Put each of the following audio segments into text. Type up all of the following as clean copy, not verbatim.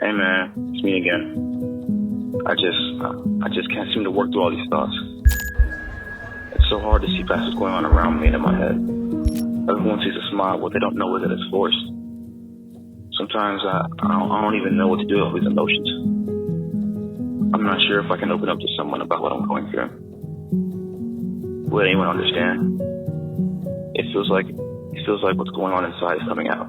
Hey man, it's me again. I just can't seem to work through all these thoughts. It's so hard to see past what's going on around me and in my head. Everyone sees a smile, what they don't know is that it's forced. Sometimes I don't even know what to do with these emotions. I'm not sure if I can open up to someone about what I'm going through. Will anyone understand? It feels like what's going on inside is coming out.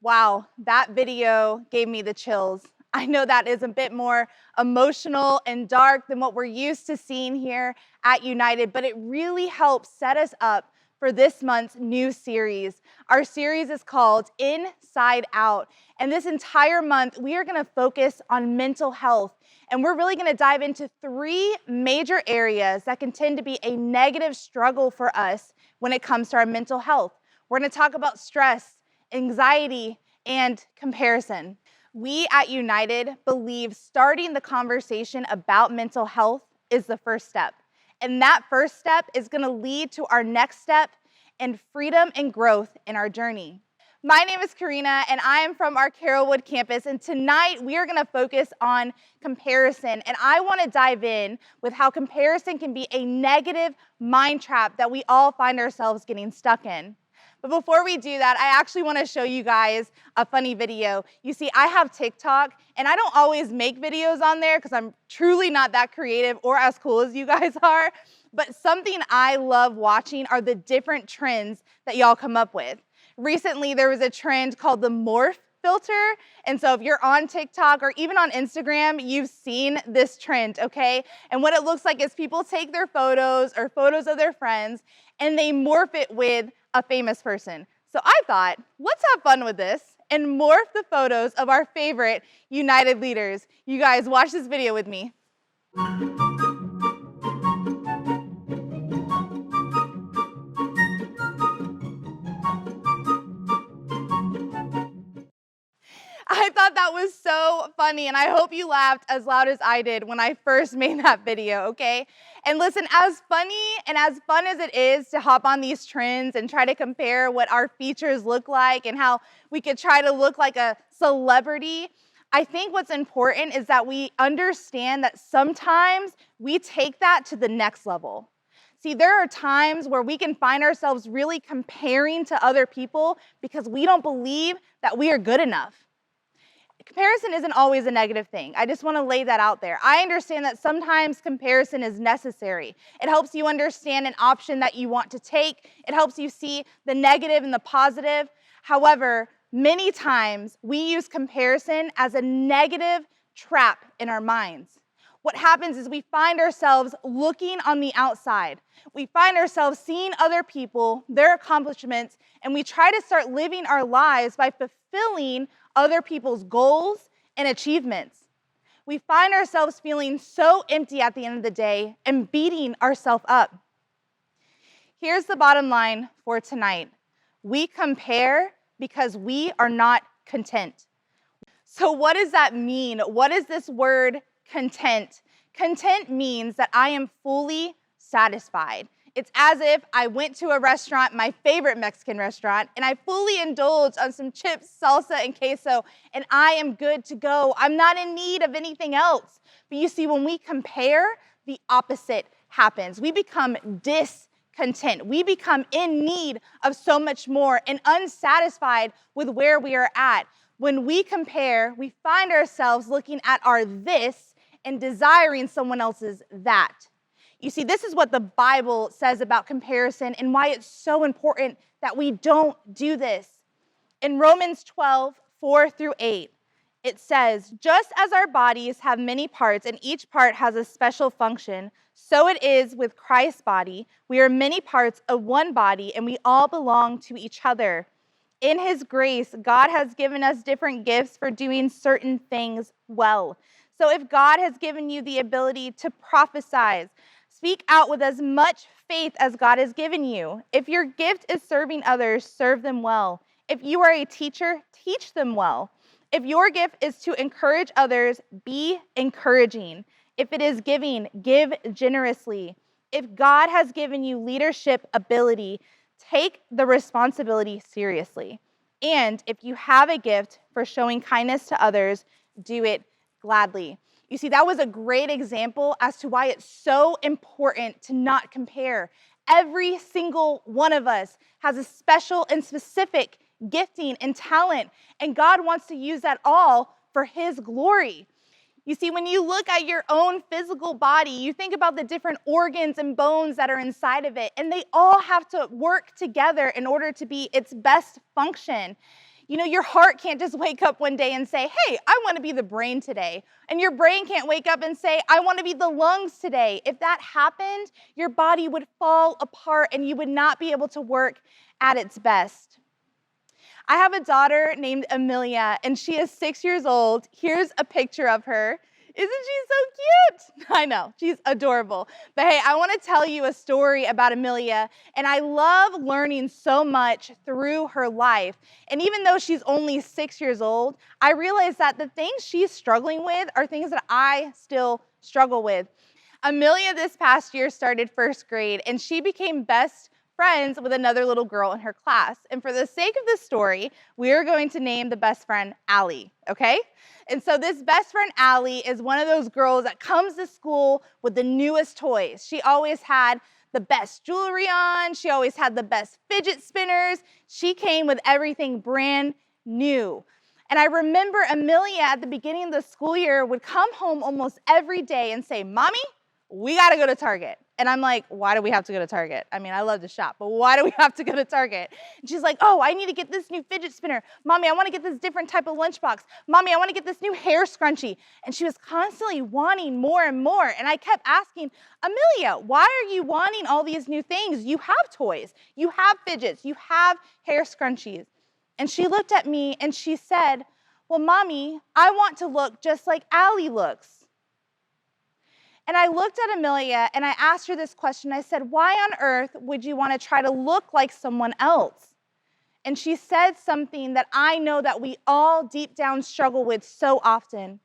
Wow, that video gave me the chills. I know that is a bit more emotional and dark than what we're used to seeing here at United, but it really helps set us up for this month's new series. Our series is called Inside Out, and this entire month we are going to focus on mental health, and we're really going to dive into 3 major areas that can tend to be a negative struggle for us when it comes to our mental health. We're going to talk about stress, anxiety, and comparison. We at United believe starting the conversation about mental health is the first step. And that first step is going to lead to our next step and freedom and growth in our journey. My name is Carina, and I am from our Carrowood campus, and tonight we are going to focus on comparison, and I want to dive in with how comparison can be a negative mind trap that we all find ourselves getting stuck in. But before we do that, I actually want to show you guys a funny video. You see, I have TikTok, and I don't always make videos on there because I'm truly not that creative or as cool as you guys are. But something I love watching are the different trends that y'all come up with. Recently, there was a trend called the morph filter. And so if you're on TikTok or even on Instagram, you've seen this trend, okay? And what it looks like is people take their photos or photos of their friends and they morph it with a famous person. So I thought, let's have fun with this and morph the photos of our favorite United leaders. You guys watch this video with me. I thought that was so funny, and I hope you laughed as loud as I did when I first made that video, okay? And listen, as funny and as fun as it is to hop on these trends and try to compare what our features look like and how we could try to look like a celebrity, I think what's important is that we understand that sometimes we take that to the next level. See, there are times where we can find ourselves really comparing to other people because we don't believe that we are good enough. Comparison isn't always a negative thing. I just want to lay that out there. I understand that sometimes comparison is necessary. It helps you understand an option that you want to take. It helps you see the negative and the positive. However, many times we use comparison as a negative trap in our minds. What happens is we find ourselves looking on the outside. We find ourselves seeing other people, their accomplishments, and we try to start living our lives by fulfilling other people's goals and achievements. We find ourselves feeling so empty at the end of the day and beating ourselves up. Here's the bottom line for tonight. We compare because we are not content. So what does that mean? What is this word content? Content means that I am fully satisfied. It's as if I went to a restaurant, my favorite Mexican restaurant, and I fully indulged on some chips, salsa, and queso, and I am good to go. I'm not in need of anything else. But you see, when we compare, the opposite happens. We become discontent. We become in need of so much more and unsatisfied with where we are at. When we compare, we find ourselves looking at our this and desiring someone else's that. You see, this is what the Bible says about comparison and why it's so important that we don't do this. In Romans 12:4-8, it says, just as our bodies have many parts and each part has a special function, so it is with Christ's body. We are many parts of one body and we all belong to each other. In His grace, God has given us different gifts for doing certain things well. So if God has given you the ability to prophesy, speak out with as much faith as God has given you. If your gift is serving others, serve them well. If you are a teacher, teach them well. If your gift is to encourage others, be encouraging. If it is giving, give generously. If God has given you leadership ability, Take the responsibility seriously. And if you have a gift for showing kindness to others, do it gladly. You see, that was a great example as to why it's so important to not compare. Every single one of us has a special and specific gifting and talent, and God wants to use that all for His glory. You see, when you look at your own physical body, you think about the different organs and bones that are inside of it, and they all have to work together in order to be its best function. You know, your heart can't just wake up one day and say, hey, I want to be the brain today. And your brain can't wake up and say, I want to be the lungs today. If that happened, your body would fall apart and you would not be able to work at its best. I have a daughter named Amelia, and she is 6 years old. Here's a picture of her. Isn't she so cute? I know, she's adorable. But hey, I want to tell you a story about Amelia, and I love learning so much through her life. And even though she's only 6 years old, I realize that the things she's struggling with are things that I still struggle with. Amelia this past year started first grade, and she became best friends with another little girl in her class. And for the sake of this story, we are going to name the best friend Allie, okay? And so this best friend Allie is one of those girls that comes to school with the newest toys. She always had the best jewelry on. She always had the best fidget spinners. She came with everything brand new. And I remember Amelia at the beginning of the school year would come home almost every day and say, Mommy, we got to go to Target. And I'm like, why do we have to go to Target? I mean, I love to shop, but why do we have to go to Target? And she's like, oh, I need to get this new fidget spinner. Mommy, I want to get this different type of lunchbox. Mommy, I want to get this new hair scrunchie. And she was constantly wanting more and more. And I kept asking, Amelia, why are you wanting all these new things? You have toys, you have fidgets, you have hair scrunchies. And she looked at me and she said, well, Mommy, I want to look just like Allie looks. And I looked at Amelia and I asked her this question. I said, why on earth would you want to try to look like someone else? And she said something that I know that we all deep down struggle with so often.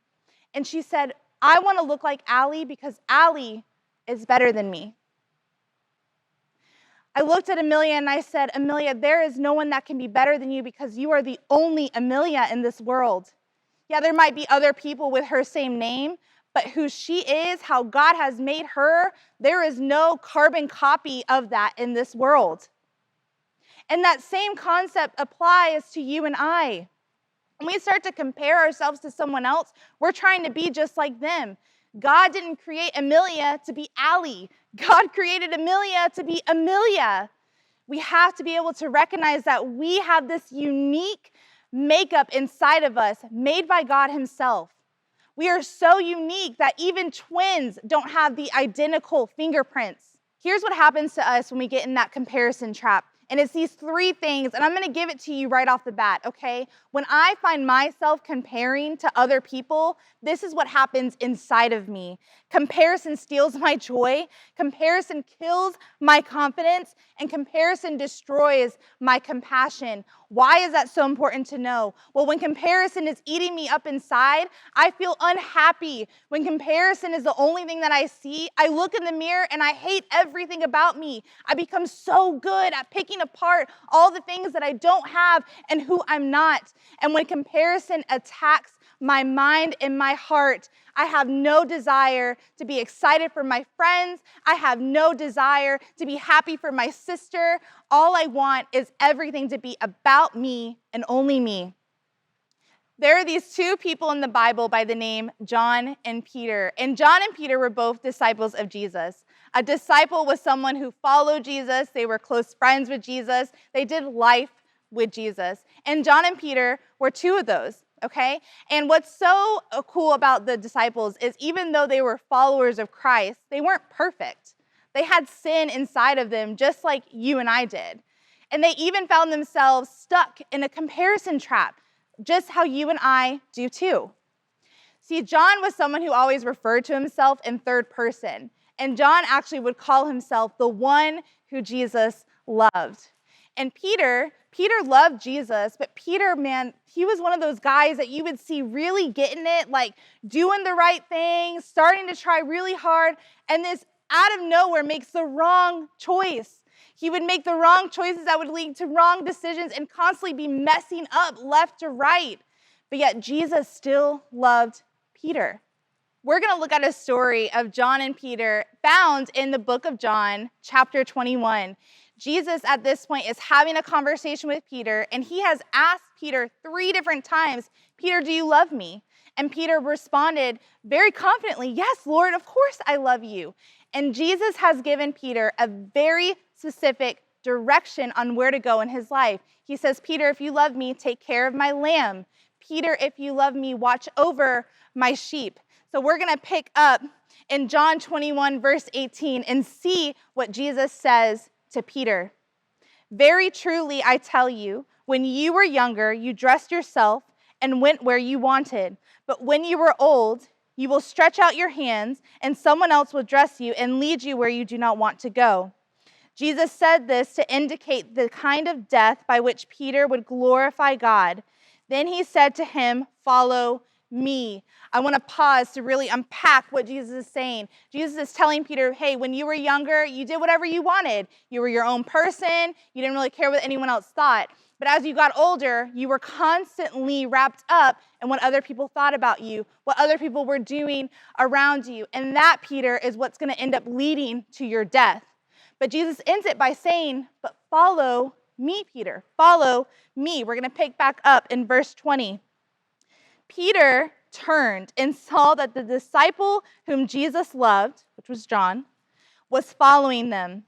And she said, I want to look like Allie because Allie is better than me. I looked at Amelia and I said, Amelia, there is no one that can be better than you because you are the only Amelia in this world. Yeah, there might be other people with her same name, but who she is, how God has made her, there is no carbon copy of that in this world. And that same concept applies to you and I. When we start to compare ourselves to someone else, we're trying to be just like them. God didn't create Amelia to be Allie. God created Amelia to be Amelia. We have to be able to recognize that we have this unique makeup inside of us made by God Himself. We are so unique that even twins don't have the identical fingerprints. Here's what happens to us when we get in that comparison trap. And it's these three things, and I'm going to give it to you right off the bat, okay? When I find myself comparing to other people, this is what happens inside of me. Comparison steals my joy, comparison kills my confidence, and comparison destroys my compassion. Why is that so important to know? Well, when comparison is eating me up inside, I feel unhappy. When comparison is the only thing that I see, I look in the mirror and I hate everything about me. I become so good at picking apart all the things that I don't have and who I'm not. And when comparison attacks my mind and my heart, I have no desire to be excited for my friends. I have no desire to be happy for my sister. All I want is everything to be about me and only me. There are these two people in the Bible by the name John and Peter. And John and Peter were both disciples of Jesus. A disciple was someone who followed Jesus. They were close friends with Jesus. They did life with Jesus. And John and Peter were two of those. Okay? And what's so cool about the disciples is even though they were followers of Christ, they weren't perfect. They had sin inside of them just like you and I did. And they even found themselves stuck in a comparison trap, just how you and I do too. See, John was someone who always referred to himself in third person. And John actually would call himself the one who Jesus loved. And Peter loved Jesus, but Peter, man, he was one of those guys that you would see really getting it, like doing the right thing, starting to try really hard, and this out of nowhere makes the wrong choice. He would make the wrong choices that would lead to wrong decisions and constantly be messing up left to right. But yet Jesus still loved Peter. We're going to look at a story of John and Peter found in the book of John, chapter 21. Jesus at this point is having a conversation with Peter, and he has asked Peter 3 different times, Peter, do you love me? And Peter responded very confidently, yes, Lord, of course I love you. And Jesus has given Peter a very specific direction on where to go in his life. He says, Peter, if you love me, take care of my lamb. Peter, if you love me, watch over my sheep. So we're going to pick up in John 21, verse 18, and see what Jesus says to Peter. Very truly, I tell you, when you were younger, you dressed yourself and went where you wanted. But when you were old, you will stretch out your hands, and someone else will dress you and lead you where you do not want to go. Jesus said this to indicate the kind of death by which Peter would glorify God. Then he said to him, follow me. I want to pause to really unpack what Jesus is saying. Jesus is telling Peter, hey, when you were younger, you did whatever you wanted. You were your own person. You didn't really care what anyone else thought. But as you got older, you were constantly wrapped up in what other people thought about you, what other people were doing around you. And that, Peter, is what's going to end up leading to your death. But Jesus ends it by saying, but follow me, Peter. Follow me. We're going to pick back up in verse 20. Peter turned and saw that the disciple whom Jesus loved, which was John, was following them.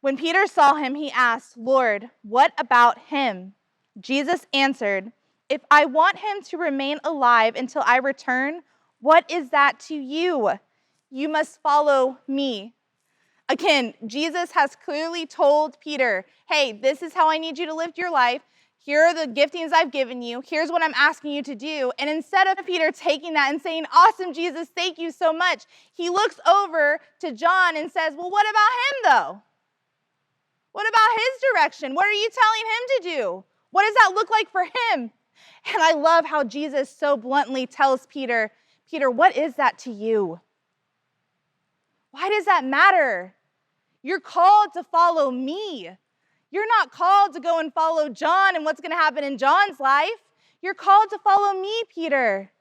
When Peter saw him, he asked, Lord, what about him? Jesus answered, if I want him to remain alive until I return, what is that to you? You must follow me. Again, Jesus has clearly told Peter, hey, this is how I need you to live your life. Here are the giftings I've given you. Here's what I'm asking you to do. And instead of Peter taking that and saying, awesome, Jesus, thank you so much, he looks over to John and says, well, what about him, though? What about his direction? What are you telling him to do? What does that look like for him? And I love how Jesus so bluntly tells Peter, Peter, what is that to you? Why does that matter? You're called to follow me. You're not called to go and follow John and what's going to happen in John's life. You're called to follow me, Peter.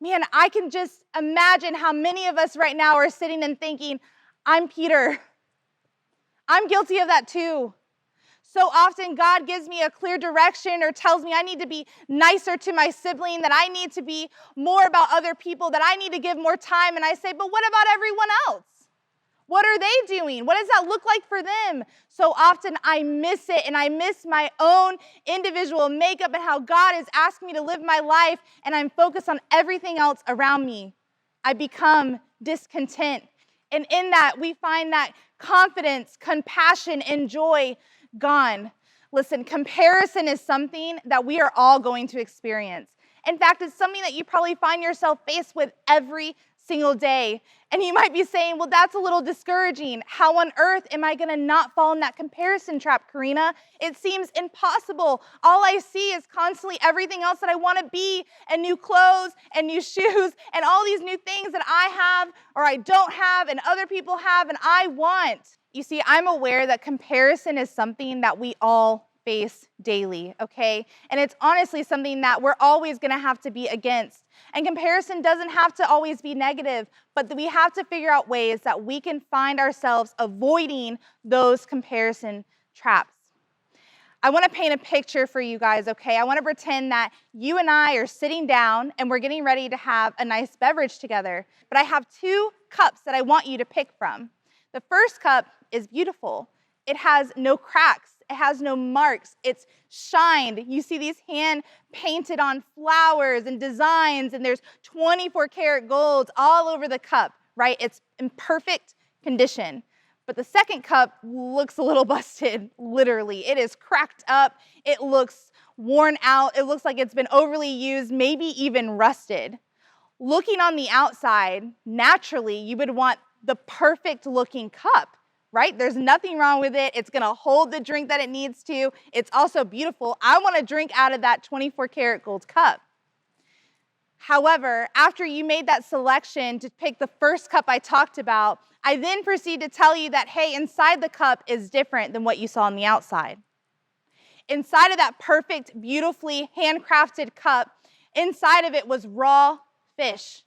Man, I can just imagine how many of us right now are sitting and thinking, I'm Peter. I'm guilty of that too. So often God gives me a clear direction or tells me I need to be nicer to my sibling, that I need to be more about other people, that I need to give more time. And I say, but what about everyone else? What are they doing? What does that look like for them? So often I miss it, and I miss my own individual makeup and how God is asking me to live my life, and I'm focused on everything else around me. I become discontent. And in that, we find that confidence, compassion, and joy gone. Listen, comparison is something that we are all going to experience. In fact, it's something that you probably find yourself faced with every single day. And you might be saying, well, that's a little discouraging. How on earth am I going to not fall in that comparison trap, Carina? It seems impossible. All I see is constantly everything else that I want to be, and new clothes and new shoes and all these new things that I have or I don't have and other people have and I want. You see, I'm aware that comparison is something that we all face daily, okay? And it's honestly something that we're always going to have to be against. And comparison doesn't have to always be negative, but we have to figure out ways that we can find ourselves avoiding those comparison traps. I want to paint a picture for you guys, okay? I want to pretend that you and I are sitting down and we're getting ready to have a nice beverage together. But I have 2 cups that I want you to pick from. The first cup is beautiful. It has no cracks. It has no marks. It's shined. You see these hand painted on flowers and designs, and there's 24 karat gold all over the cup, right? It's in perfect condition. But the second cup looks a little busted, literally. It is cracked up. It looks worn out. It looks like it's been overly used, maybe even rusted. Looking on the outside, naturally, you would want the perfect looking cup, right? There's nothing wrong with it. It's going to hold the drink that it needs to. It's also beautiful. I want to drink out of that 24 karat gold cup. However, after you made that selection to pick the first cup I talked about, I then proceed to tell you that, hey, inside the cup is different than what you saw on the outside. Inside of that perfect, beautifully handcrafted cup, inside of it was raw fish.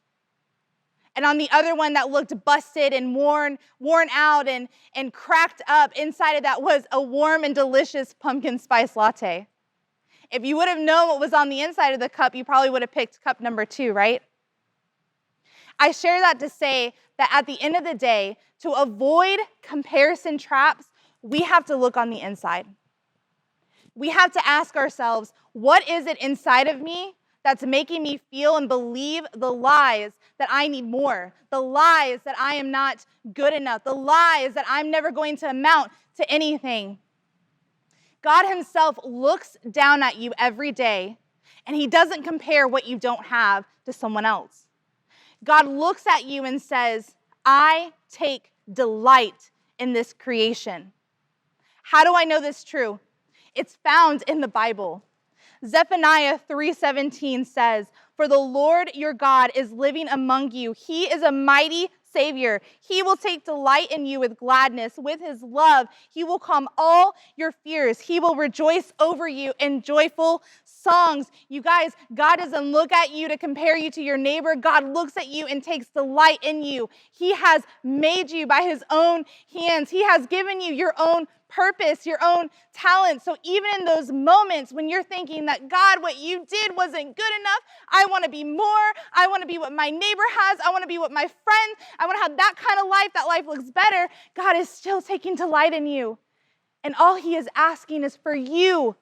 And on the other one that looked busted and worn out and cracked up, inside of that was a warm and delicious pumpkin spice latte. If you would have known what was on the inside of the cup, you probably would have picked cup number 2, right? I share that to say that at the end of the day, to avoid comparison traps, we have to look on the inside. We have to ask ourselves, what is it inside of me that's making me feel and believe the lies that I need more, the lies that I am not good enough, the lies that I'm never going to amount to anything? God himself looks down at you every day, and he doesn't compare what you don't have to someone else. God looks at you and says, I take delight in this creation. How do I know this is true? It's found in the Bible. Zephaniah 3:17 says, for the Lord your God is living among you. He is a mighty Savior. He will take delight in you with gladness. With his love, he will calm all your fears. He will rejoice over you in joyful songs. You guys, God doesn't look at you to compare you to your neighbor. God looks at you and takes delight in you. He has made you by his own hands. He has given you your own purpose, your own talent. So even in those moments when you're thinking that, God, what you did wasn't good enough, I want to be more, I want to be what my neighbor has, I want to be what my friend, I want to have that kind of life, that life looks better, God is still taking delight in you. And all he is asking is for you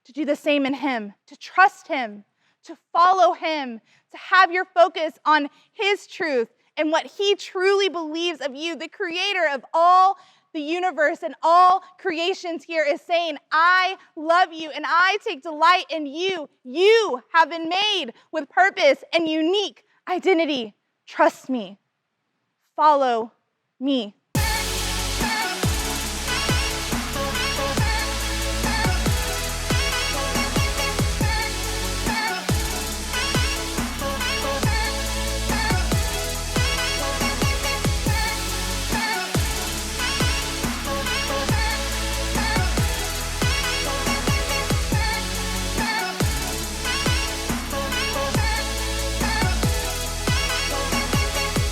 to do the same in him, to trust him, to follow him, to have your focus on his truth and what he truly believes of you. The creator of all the universe and all creations here is saying, I love you and I take delight in you. You have been made with purpose and unique identity. Trust me. Follow me.